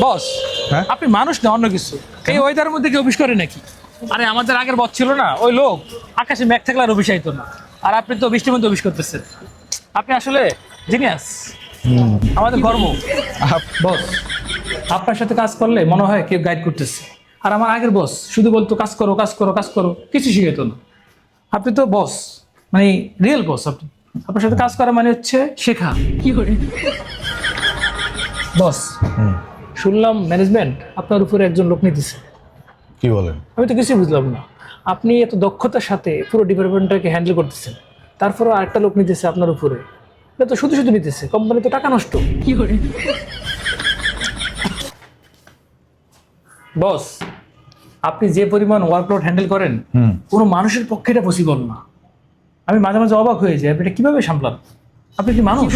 বস হ্যাঁ? আপনি মানুষ না অন্য কিছু। এই ওয়েদারের মধ্যে কি অফিস করে নাকি? আরে আমাদের আগের বস ছিল না, ওই লোক আকাশে মেঘ থাকলে আর অফিস আইতো না। আর আপনি তো বৃষ্টির মধ্যে অফিস করতেছেন। আপনি আসলে জিনিয়াস, আমাদের গর্ব। বস আপনার সাথে কাজ করলে মনে হয় কেউ গাইড করতেছে। আর আমার আগের বস শুধু বলতো কাজ করো কাজ করো কাজ করো, কিছু শিখাইতো না। আপনি তো বস, মানে রিয়েল বস। আপনি, আপনার সাথে কাজ করা মানে হচ্ছে শেখা। কি করে বস? শুনলাম ম্যানেজমেন্ট আপনার উপরে একজন লোক নিতেছে। কি বলেন? আমি তো কিছুই বুঝলাম না। আপনি এত দক্ষতার সাথে পুরো ডিপার্টমেন্টটাকে হ্যান্ডেল করতেছেন, তারপরে আরেকটা লোক নিতেছে আপনার উপরে। এটা তো শুধু শুধু নিতেছে, কোম্পানি তো টাকা নষ্ট। কি করে বস? আপনি যে পরিমাণ ওয়ার্কলোড হ্যান্ডেল করেন, কোনো মানুষের পক্ষে এটা পসিবল না। আমি মাঝে মাঝে অবাক হয়ে যাই, আপনি এটা কিভাবে সামলান? আপনি কি মানুষ?